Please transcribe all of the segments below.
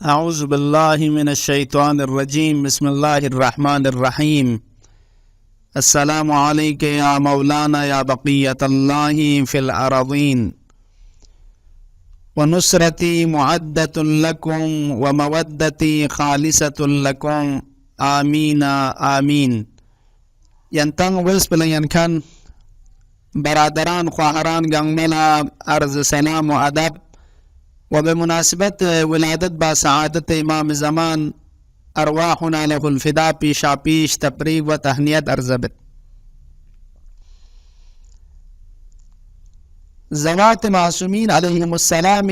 أعوذ بالله من الشيطان الرجيم. بسم الله الرحمن الرحيم. السلام عليك يا مولانا يا بقية الله في الأراضين، ونصرتي معدة لكم ومودتي خالصة لكم. آمين آمين. ينتن وسبلا ينكن برادران خواهران جنگملا عرض سلام و ادب، وبمناسبة ولادة بسعادة إمام زمان أرواحنا له الفداء پیشا پیش تبریک و تهنیت ارزبت. زوات معصومین علیهم السلام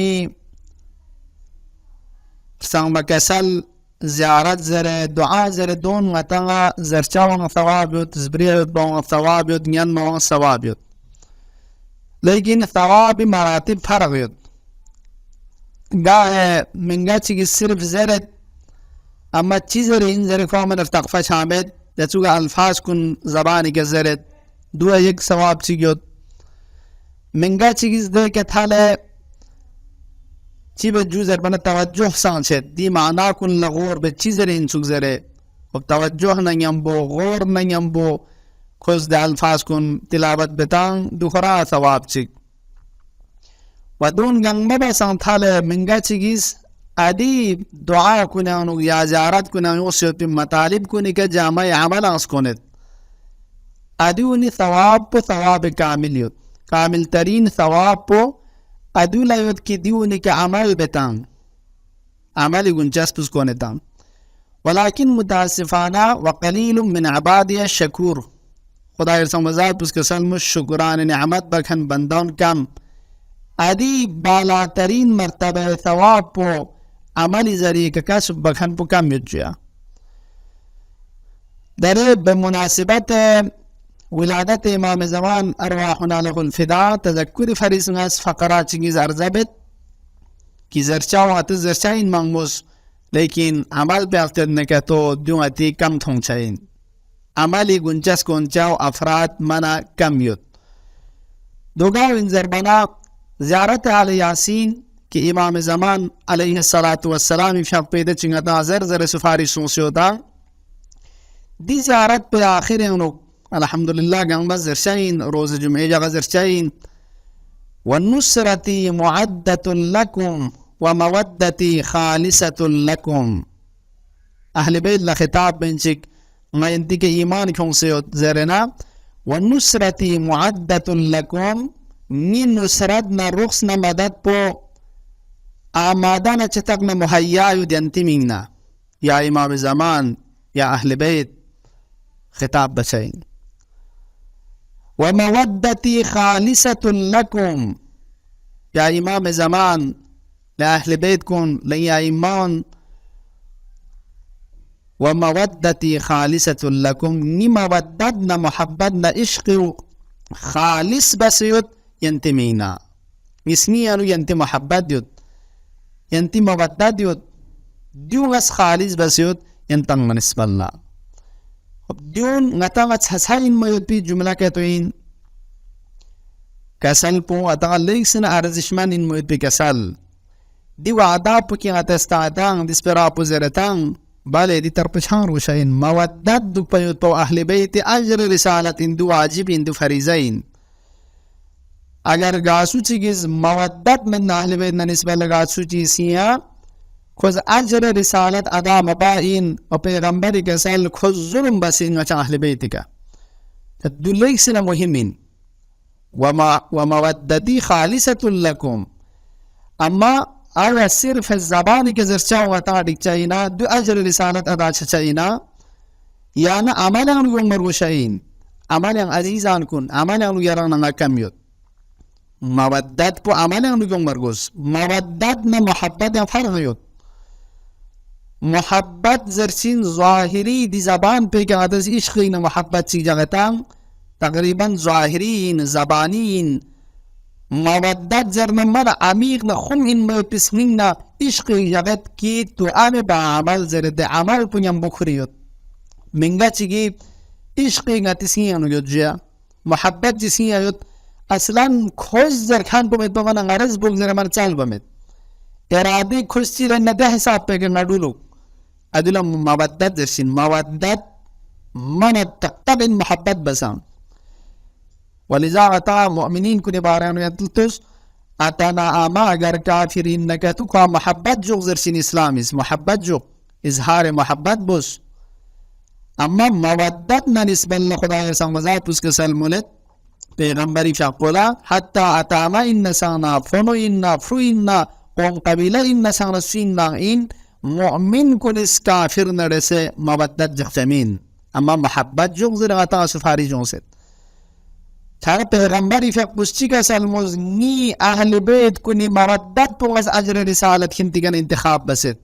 سنگ مکسل زیارت زر دعا زر دون وطنغا زرچاوان ثوابیت زبریعت بون ثوابیت نین بون ثوابیت، لیکن ثواب مراتب فرقیت. گاه منگا چیگی صرف زرد اما چی زر این زر فامن ارتقفش حامد دچوگا الفاظ کن زبانی که زرد دو یک ثواب چیگیت. منگا چیگیز ده که تاله چی به جو زر بنا توجه سانشد دی معنا کن لغور به چی زر این چوگ زره و توجه نیم بو غور نیم بو خوز ده الفاظ کن تلاوت بتان دوخرا ثواب چیگ و دون گنگ ببا سانتال منگا چیگیز ادی دعا کنه یا زیارت کنه و سیوپی مطالب کنه که جامع عمل آس کند ادیونی ثواب پو ثواب کاملیت کامل ترین ثواب پو ادو لیوت کی دیونی که عمل بتان عملی گنجسپس کنه تان. ولكن متاسفانا وقلیل من عبادی الشکور. خدای رسول مزاد پس کسل مش شکران نعمت بکن بندان کم ادی بالاترین مرتبه ثواب پو عملی ذریعه که کسب بکن پو کم یجیا. در بمناسبت ولادت امام زمان ارواحنا له الفداء تذکر فریسن از فقرات چنگیز ارزبت کی زرچاو ات زرچاین منگموس، لیکن عمل بیافتد نکتو دیو اتی کم تھونگ چاین عملی گنچس گنچاو افراد منا کم یود. دوگاو انزر بنا زیارت علی یاسین کہ امام زمان علیہ الصلاة والسلام شب پیدا چنگتا زر زر سفاری سوسیوتا دی زیارت پر آخر انو الحمدللہ گنگ زرشین روز جمعی جگہ زرشین. والنصرتی معدت لکم ومودتی خالصت لکم. اہل بیت لخطاب بنچک غینتی کے ایمان کیوں سے زرنا والنصرتی معدت لکم نی نصرت نا رخص نا مدد پو آمادا نا چتک نا محیاء دینتی مینگنا یا امام زمان یا اہل بیت خطاب بچائیں. ومودتی خالصت لکم یا امام زمان لأهل بیت کن لیا ایمان. ومودتی خالصت لکم نی مودت نا محبت نا عشق خالص بسیت ینتی مینا اسنی انو ینتی محبت دیت ینتی مودت دیت دیون اس خالص بسیت ینتن منسب اللہ. دیون غطا حسین میود پی جملہ کہتو این کسل پو اتا لیکسن ارزشمن این میود پی کسل دی وعدا پو کی غطا استعدان دی سپرا پو زرتان بله دی ترپچان روشین مودت دو پیود پو اہل بیت اجر رسالت این دو واجب این دو فریضه این. اگر گاسو چیز مودت من اہل بیت نسبت لگاسو چیزیاں خوز اجر رسالت ادا مبائین و پیغمبری کسل خوز ظلم بسین وچا اہل بیت کا دو لیکسن مهمین. ومودتی خالصت لکم اما اگر صرف زبانی که زرچاو اتا دیک چاینا دو اجر رسالت ادا چاینا یانا عملان رو مروشین عملان عزیزان کن عملان یران کمیت. مودت پو عملان رو مرگوز مودت نا محبت فرقیت. محبت زرچین ظاهری دی زبان پی که عدد عشقین محبت سی جگتا تقریبا ظاهرین زبانین. مودت زرنمال عمیق نا خم این پسنین نا عشق جگت کی تو آم با عمل زرد عمل پنیم بخوریت. منگا چیگی عشقی نا تسینیانو یود جا محبت جسینیانو اصلا خوش زر کان بمید بغانا غرز بگذر من چال بمید إرادة كرسي لنا ده حساب بيجنا دولو أدولا مودة درسين مودة من التقطب محبة بسام ولذا أتا مؤمنين كن بارانو يتلتس أتانا أما أجر كافرين نكتوكا محبة جو درسين إسلاميس محبة جو إظهار محبة بس أما مودتنا نسبة لخدای سمزات بس كسل مولد پیغمبری شاقولا حتى أتاما إن سانا فنو إن فرو إن قوم قبيلة إن سانا سينا إن مؤمن كنس كافر نرسي مودت جختمين أما محبة جو زر أتا سفاري جونسد تار پیغمبری فقبسچی كسل مزني أهل بيت كني مودت بغز أجر رسالة كنتگن انتخاب بسد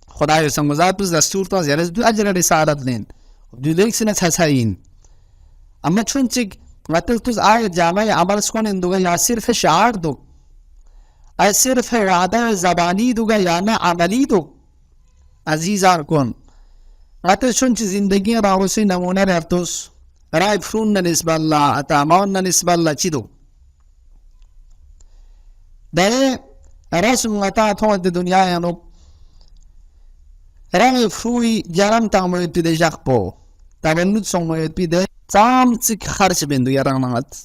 خدای سمزات بس دستور تاز يرز دو أجر رسالة لين دو ليك سنة حسين أما چونچك مثل توز آية جامعة عمل سكون اندوغا يا صرف شعار دو أي صرف إرادة زباني دوغا يا نا عملي دو عزيزان كون مثل شونچ زندگی راوسي نمونه رفتوس رای فرون نسبة الله أتامان نسبة الله چي دو ده رسم غطا تود دنیا يانو رای فروي جرم تعمل بده جاقبو تولد سوميت بده سامسك خرج بندو يرانات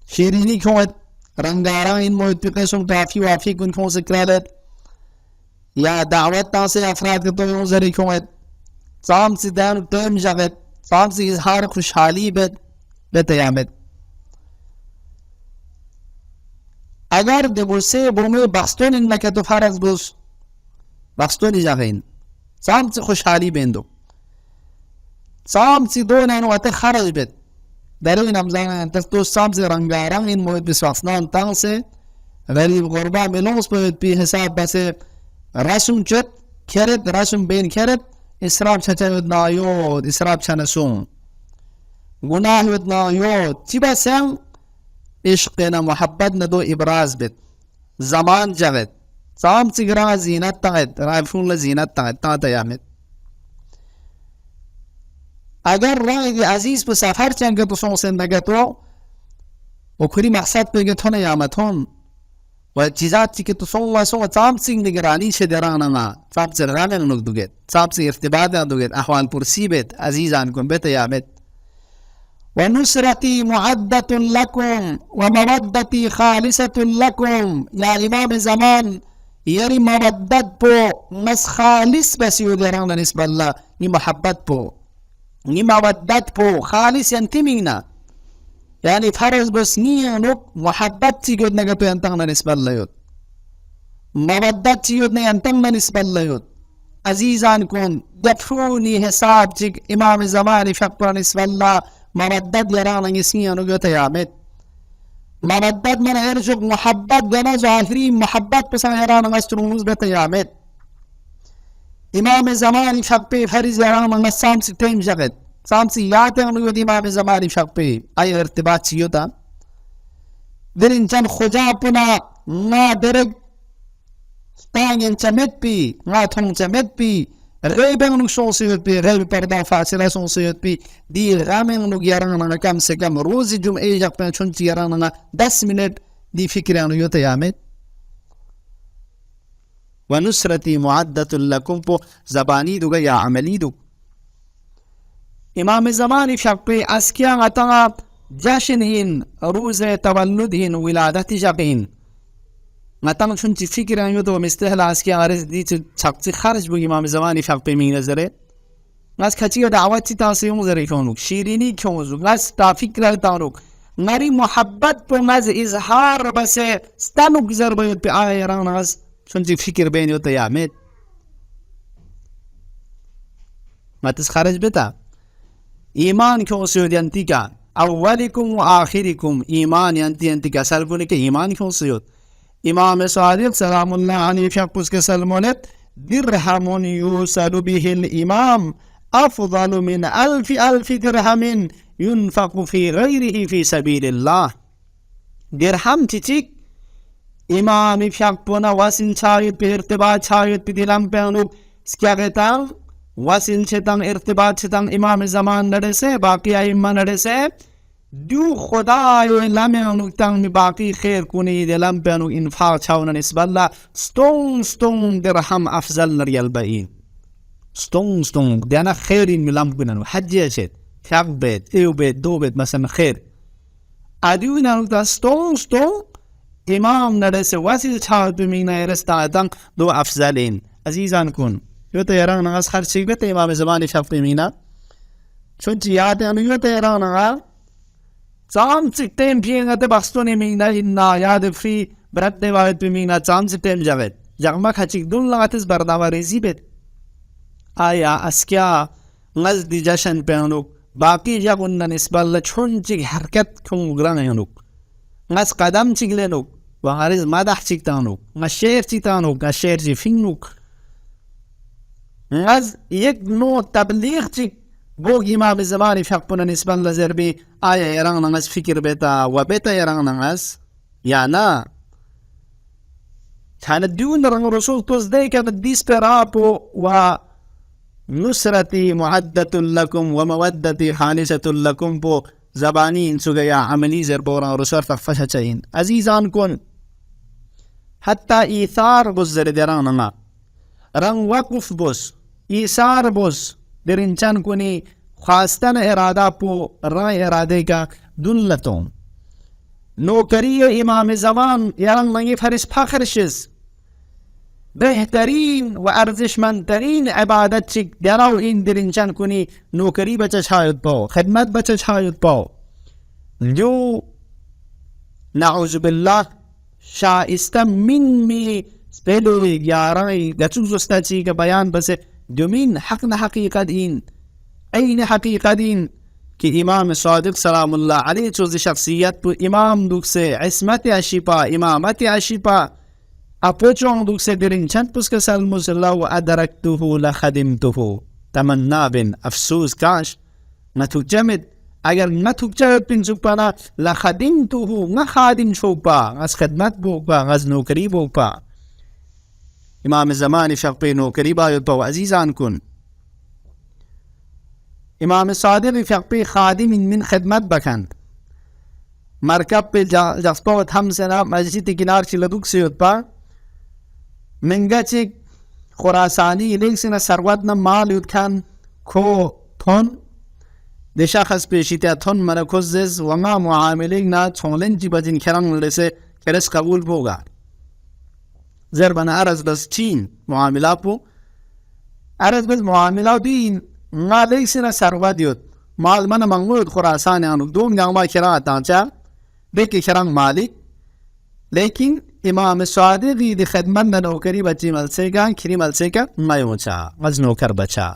شيريني كوت رنگارين موت بقسم تافي وافي كن كون سكرالت يا دعوت تاسي افراد كتو يوزري كوت سامسي دان تم جاقت سامسي اظهار خوشحالي بتيامت اگر دبوسي بومي بخستون انك تفرز بوس بخستوني جاقين سامسي خوشحالي بندو سامسي دونان وقت خرج بد دلو نمزان تستو سامسي رنگاران این موید بسواسنان تانسي غريب غربا ملوس بوید بي حساب بس رسم چت کرد رسم بين کرد اسراب چچود نایود اسراب چنسون گناه ود نایود چی بسن عشقنا محبتنا دو ابراز بد زمان جغد سامسي گرا زینت تغد رایفون لزینت تغد تا تیامد اگر رای عزیز به سفر چنگ تو سون زندگیتو و کلی مقصد بگتونه یامتون و چیزاتی که تو سون و سون تامسینگ نگرانی شدرانه ما فقط زرانه نگدوگت تامسی ارتباط دوگت احوال پرسی بید عزیزان کن بت یامت و نصرتی معدت لکم و مودتی خالصة لکم یا امام زمان یری مودت پو مس خالص بسی ودرانه نسبت الله نی محبت پو ني مودت بو خالص ينتمينا يعني فرز بس ني نوك محبت تيجود نغتو ينتغنا نسبة الله يود مودت تيجود ينتغنا نسبة الله يود عزيزان كون دفروني حساب جيك امام زماني فقر نسبة الله مودت يرانا نسيا نغتو يامت مودت من ارجوك محبت بنا ظاهرين محبت بس يرانا نسترونوز بتا يامت امام زمانی شقی فرز يرانا نسام ستیم جگد سامسي ياتن نيود امام زمانی شقی ای ارتباط چیوتا درین چن خجا پنا نا درگ تانگن چمت بی نا تون چمت بی غیبن نو شوسیت بی غیب پردا فاصله شوسیت بی دی غامن نو يرانا کم سے کم روز جمعه جب چون يرانا 10 منٹ دی فکر انو یوتا یامت ونصرتي معدة لكم بو زباني دوغا يا عملي دو امام زماني شقي اسكيان اتنا جاشنهن روز تولدهن ولادت جبهن متن شنتي فكر ان يدو مستهل اسكيان ارز دي تشقي خارج بو امام زماني شقي من نظره ناس كتير دعوتي تاسيون زري كونو شيريني كونو ناس تا فكر تانو ناري محبت بو مز اظهار بس ستانو گزر بيت بي ايران ناس شنتي فكر بين يوتا يامت ما تسخرج بتا ايمان كون سيود ينتيكا اولكم واخركم ايمان ينتيكا سلفونك ايمان كون سيود امام صادق سلام الله عليه شخص كسلمونت درهم يوصل به الامام افضل من 1000 درهم ينفق في غيره في سبيل الله درهم تيك امام فيقبنا واسن شايد بارتباط شايد بدلم بانو سكاغتان واسن شتان ارتباط شتان امام زمان نرسه باقي ائمه نرسه دو خدای لم تنگ باقی خیر کنید لم بنو انفاق چاون نسبت لا ستون درهم افضل نریال باین ستون دیانا خیرین ملام کنن حجیه شد خب بید ایو بید دو بید مثلا خیر ادیو نانو ستون امام ندرس واسه چاود بمینه رستادن دو افضلین عزیزان کن یوتا یران ناس خرچی بته امام زمانی شفقی مینا چون یاد انو یوتا یران ناس زام سیستم پیانگات باستونی مینا اینا یاد فری برات نوایت بمینا زام سیستم جاوید جامع خچیک دون لغتش برداوریزی بید آیا اسکیا نزدی جشن پیانو باقی جاگون نسبت چون چیک حرکت کم گرانه نس قدم چیکلنو و هرز مدح چیکتانو نشیر چیکتانو نشیر چی فینو نس یک نوع تبلیغ چیک بوگ امام زمانی فقپنا نسبت لزربی آیا ایران نس فکر بیتا و بیتا ایران نس یا نه كان دون رسول توزدي كانت ديسبرابو ونصرتي معدة لكم ومودتي خالصة لكم بو زبانين سوغيا عملي زربورا رسول فقفشتين عزيزان كن حتى إيثار بوز زردراننا رن وقف بوز إيثار بوز درنچان كوني خواستن ارادا بو رای اراده کا دلتون نوکری امام زمان یران منگی فرش فخرشز بهترین و ارزشمندترین عبادت چی دراو این درنچان کنی نوکری بچه شاید باو خدمت بچه شاید باو جو نعوذ بالله شایسته من می سپلوی یارای گچوز استاچی که بیان بسه دومین حق حقیقت این این حقیقت این که امام صادق سلام الله علیه چوز شخصیت بو امام دوکسه عصمت اشیپا امامت اشیپا اپوچون دوکسه درین چند پسک سلموز الله و ادرکتوه لخدمتوه تمنا بین افسوس کاش نتوک جمد اگر نتوک جمد بین سوپانا لخدمتوه نخادم شوپا از خدمت بوپا از نوکری بوپا امام زمانی شقبی نوکری باید با عزیزان کن امام صادق فقبی خادم من خدمت بکند مرکب پی جفتوت هم سنا مسجد کنار چی لدوک سیود پا منگا چی خراسانی لیک سنا سروتنا مال یود کن کو تون ده شخص پیشیتی تون منکوزز و ما معاملین نا چونلن جی بجین کرن لسه کرس قبول بوگا زربنا عرض بس چین معاملات بو عرض بس معاملات دین ما لیسنا سروت یود مال من منگود خراسانی آنو دوم نگما کران تانچا بیکی کران مالی لیکن امام صادقی دی خدمت نوکری بچی ملسے گا کری ملسے کا میوچا از نوکر بچا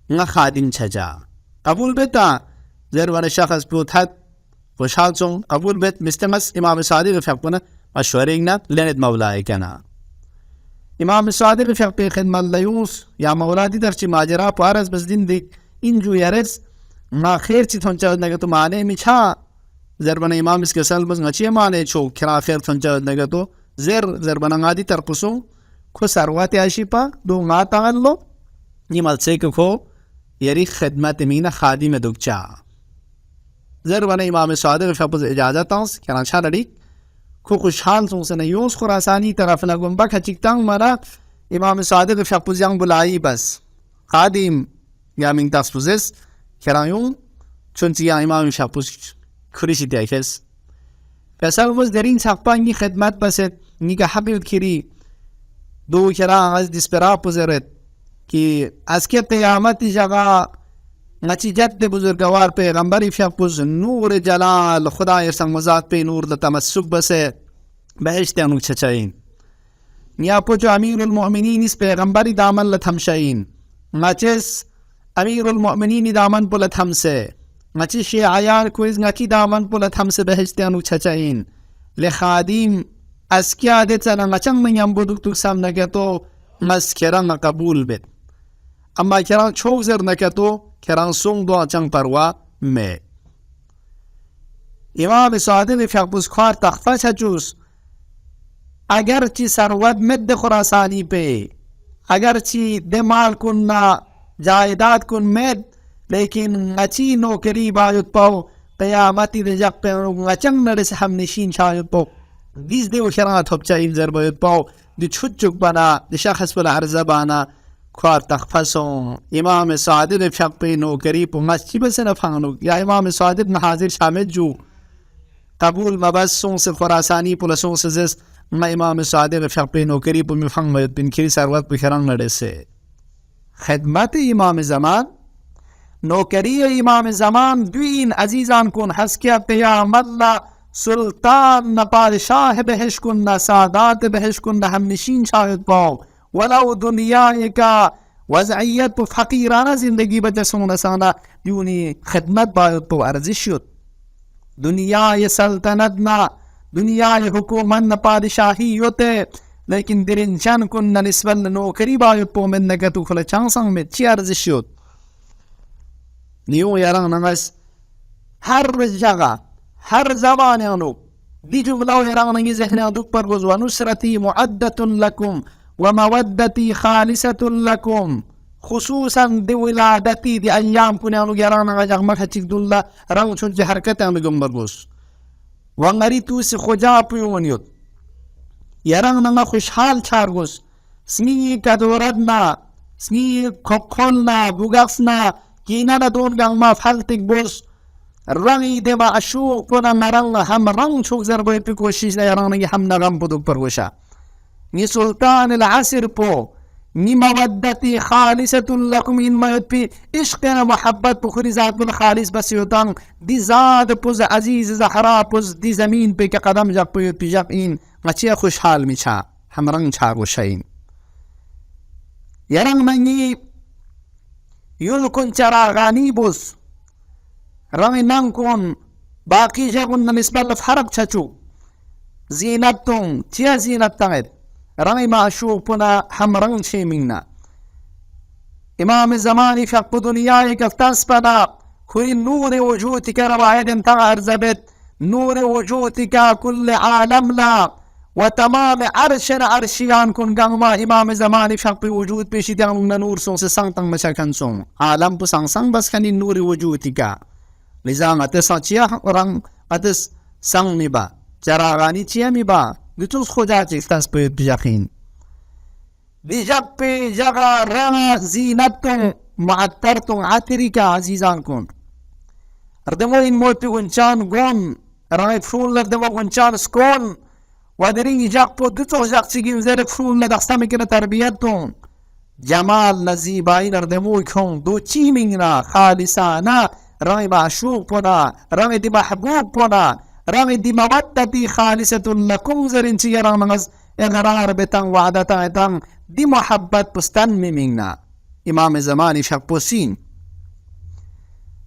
نا خادم چجا قبول بیتا زربنا شخص بود حد خوشحال چون قبول بیت مستمس امام صادق فقبنا مشورینگنا لند مولای کنا امام صادق فقبی خدمت لیوس یا مولادی در چی ماجرا پارز بس دین دی اینجو یارز ما خیر چی تون چاود نگه تو معنی می چا زربنا امام اس کے سل بس نچی معنی چو کرا خیر تون چاود نگه تو زربنا غادی ترقصو کو سروات عاشی پا دو ما تغلو نیمال سیک کو یری خدمت مینا خادم دوکچا زربنا امام صادق فقبز اجازت تانس کران شا لڑی کو خوشحال سنه یوز خراسانی طرف نگم بک چیکتان مرا امام صادق فقبزیان بلایی بس خادم یا من تاسپوزس کرایون چون یا امام فقبز کریشی دیکس پسر وز درین سقپانگی خدمت بس نیگه حبیب کری دو کرا از دیسپرا پوزرد که از که قیامت جگا نتیجت بزرگوار پیغمبری فقبز نور جلال خدای سنگوزات پی نور لتمسک بسه بهشت انو چچاین نیا پوچو امیر المؤمنین اس پیغمبری دامن لتمشاین نچس امیر المؤمنین دامن پلت همسه نچی شیعیان کویز نکی دامن پلت همسه بهشت انو چچاین لخادیم از که عادت سنا نچنگ منیم بودک تو سم نکتو مس کران قبول بید اما کران چوزر نکتو کران سون دو چنگ پروا می امام صادق فقبز خوار تخفه چجوز اگر چی ثروت مد خراسانی پہ اگر چی دمال کن جائیداد کن مد لیکن اچھی نوکری باید پاو قيامتي رجاق بينو ngacang nare se hamni shin chayot po giz de ushara thopcha in zarbayot po di chutchuk bana di shakhs wala arza bana kwar takfason imam sadiq shaq pe no kari po masjid se na phangno ya imam sadiq na hazir shamit ju قبول ما بس Sons Khurasani پولا Sons this ما امام صادق شق pe no kari po mi phangmayot bin kiri sarwat bikharang nare se خدمت امام زمان نوکری امام زمان دوین عزیزان کن حسکیت قیامت لا سلطان نه پادشاه بهش کن نه سادات بهش کن نه همنشین شاید باو ولو دنیای کا وضعیت پو فقیرانه زندگی بجسون رسانا یونی خدمت باید پو ارزش شد دنیای سلطنت نه دنیای حکومت نه پادشاهی ہوتے لیکن درنچان کن نه نسبت نوکری باید پو من نگتو خلا چانسان میں چی ارزش شد نیو یاران نمس هر جگہ هر زبان انو دی جملہ یاران نگی ذہن دوک پر گز ونصرتی معدت لکم ومودتی خالصت لکم خصوصا دی ولادتی دی ایام کنی انو یاران نگا جغمک حچک دولا رنگ چون جی حرکت انو گمبر گز وانگری توسی خجا پیونیود یاران نگا خوشحال چار گز سنی کدوردنا سنی ککلنا بوگخسنا کینا na doon gang mafaltig boss rangi de ba ashu ko na narang ham rang chuk zarbo pi koshish na yarang ngi ham na gam buduk pargosha ni sultan al asr po ni mawaddati khalisatun lakum in mayut pi ishq na muhabbat bukhari zat bil khalis bas yutan di zad puz aziz zahra puz di zamin pe ka qadam jak pi jak in ngachi khushhal mi cha ham rang cha go shayin yarang mangi يلكن تراغاني Bose رمي نانكون باقي جاكون نسبة لفحرق تشو زينتون تيا زينتان رمي ما أشوفنا حمران شي منا إمام الزمان فق دنياي كفتاسبنا كل نور وجودك روايد تغير زبت نور وجودك كل عالم لا وتمام عرشيان كن غما امام زمان شق بوجود بشي دان نور سون سانتان مشاكن سون عالم بسان سان بس كان نور وجودك لزام اتساتيا ران اتس سان ميبا جراغاني تيا ميبا بتوس خداتي تاس بيجاخين بيجاب جغا رنا زينتون معطرتون عطريكا عزيزان كن ردمو ان موتي ونشان غون رايت فول ردمو ونشان سكون ودرين جاق بو دتو جاق تيجي زرق فول ندخسامي كنا تربيتون جمال نزيباين ردمو يكون دو تشيمينا خالصانا رمي معشوق بنا رمي دي محبوب بنا رمي دي مودتي خالصة لكم زرين تيران نغز اغرار بتان وعدتا اتان دي محبت بستان ميمينا امام زماني شاق بوسين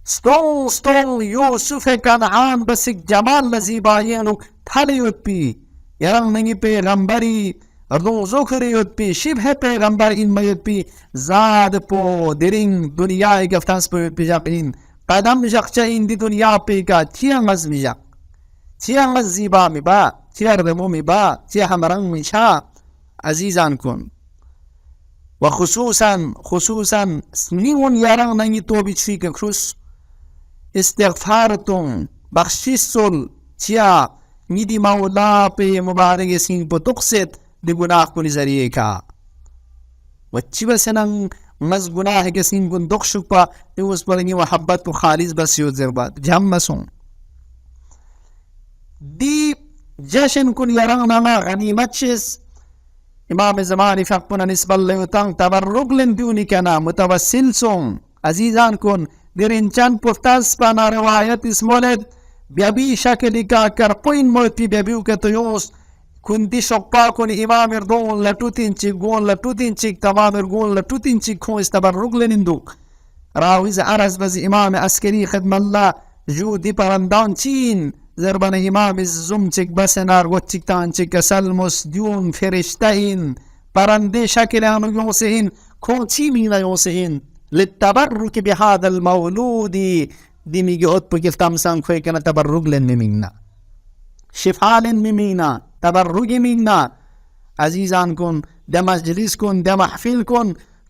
ستون يوسف كنعان بس جمال نزيباينو تاليوت بي يران نگی پیغمبری اردو زوکری یود پی شبه پیغمبر این میود پی زاد پو درین دنیای گفتانس پو پی جاق این قدم جاقچا این دی دنیا پی کا چیان از می جاق چیان از زیبا می با چیان رمو می با چیان همرنگ می شا عزیزان کن و خصوصا سنیون یران نگی توبی چی که کروس استغفارتون بخشیسول چیا میدی مولا پہ مبارک سین پو تقصد دی گناہ کنی ذریعے کا وچی بسنن مز گناہ کے سین کن دخشک پا اس پر نی محبت پو خالص بس یود زربات جم مسون دی جشن کن یران نانا غنیمت شس امام زمانی فقپنا نسبت لیوتان تبرک لندونی کنا متوسل سون عزیزان کن درنچان پفتاس پانا روایت اسمولد بیابی شکلی کا کرپوین موتی بیابیو که تیوس کنتی شقپا کنی امام اردون لطوتین چیک گون لطوتین چیک تمام ارگون لطوتین چیک کون استبرک لنندوک راویز عرض بز امام عسکری خدم الله جودی پرندان چین زربان امام زم چیک بسنار گوت چیک تان چیک سلمس دیون فرشتهین پرنده شکل آنو یوسهین کون چی مینا یوسهین للتبرك بهذا المولود دي ميجي اوت بكفتام سان كوي كنا تبرك لن مينا شفال مينا تبرك مينا عزيزان كن ده مجلس كن ده محفل كن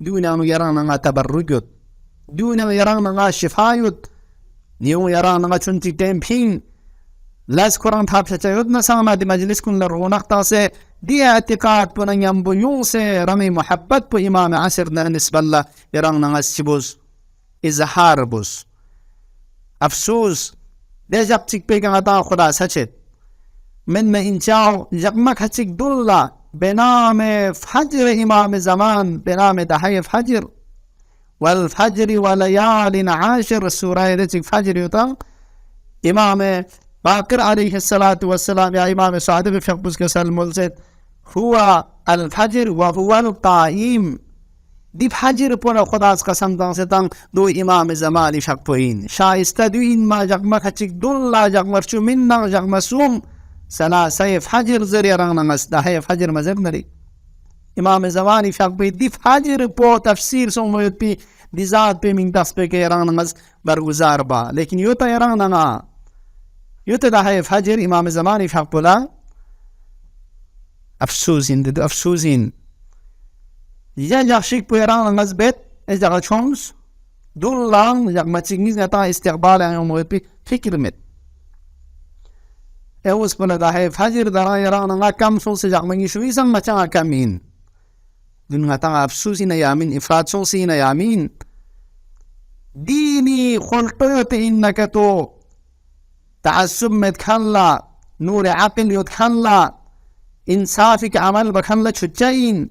دون أن يرانا تبرجت دون أن يرانا شفايت نيو يرانا تنتي تمبين لاس قرآن تاب شتايدنا ساما دي مجلس كن لرونق تاسي دي اعتقاد بنا ينبو سي رمي محبت بو إمام عصر نسبة الله يرانا سيبوز إظهار بوز أفسوس دي جبتك بيكا غطا خدا سچت من ما إنشاء جمك هتك دولا بنام فجر إمام زمان بنام دحي فجر والفجر وليال عاشر السورة يدتك فجر يطا إمام باقر عليه الصلاة والسلام يا إمام سعد بفقبس كسر ملزد هو الفجر وهو القائم دي فجر پورا خداس قسم دان ستان دو إمام زماني شقبوين شايستدوين ما جمك هتك دولا جمرشو مننا جمسوم سلاسة فجر زري رغنا مسدحي فجر مزر نري إمام زماني شقبوين دي فجر پو تفسير سومويت بي دي ذات بي من دست بي رغنا مز برگزار با لكن يوتا رغنا يوتا دحي فجر إمام زماني شقبولا أفسوسين دي أفسوسين يا جاكشيك بيران المزبط إذا شمس دولان جاك ما تيجنيز نتا استقبال يوم ويبي فكر مت أوس بنا ده فجر ده يران نا كم سوس جاك ما يشوي سام ما تجا كمين دون نتا أفسوسين يامين إفراد سوسين يامين ديني خلقت إنك تو تعصب متخلى نور عقل يتخلى إنصافك عمل بخلى شجعين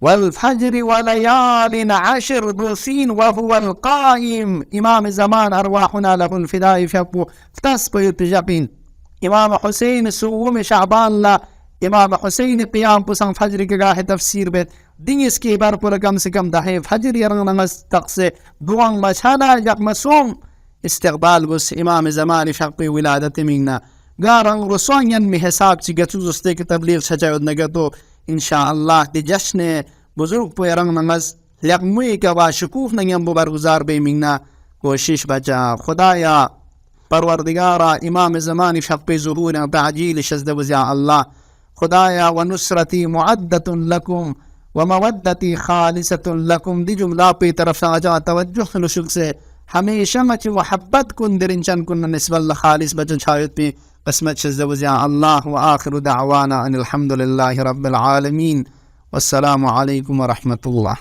والفجر وليال عشر دوسين وهو القائم إمام زمان أرواحنا له الفداء فيبو فتسبيت بجابين إمام حسين سوم شعبان لا إمام حسين قيام بسان فجر كغاه تفسير بيت دينيس كي بار پورا کم سے کم دحي فجر يرغن نمس تقسي دوان مشانا جاك مسوم استقبال بس إمام زمان شقي ولادت منا غارن رسوان ينمي حساب چي گتوز استيك تبليغ شجاود نگتو إن شاء الله دي جشن بزرگ پو يرغن نمس لقموي كوا شکوف نگم بو برگزار بي منا کوشش بجا خدايا پروردگارا إمام زمان شقي ظهور تعجيل شزد وزيا الله خدايا ونصرتي معدة لكم ومودتي خالصة لكم دي جملة پی طرف آجا توجہ لشک سے ہمیشہ مچ محبت کن درنچن کن نسبة الله خالص بجن شاید پی قسمت شزد وزيا الله وآخر دعوانا ان الحمد لله رب العالمين والسلام عليكم ورحمة الله.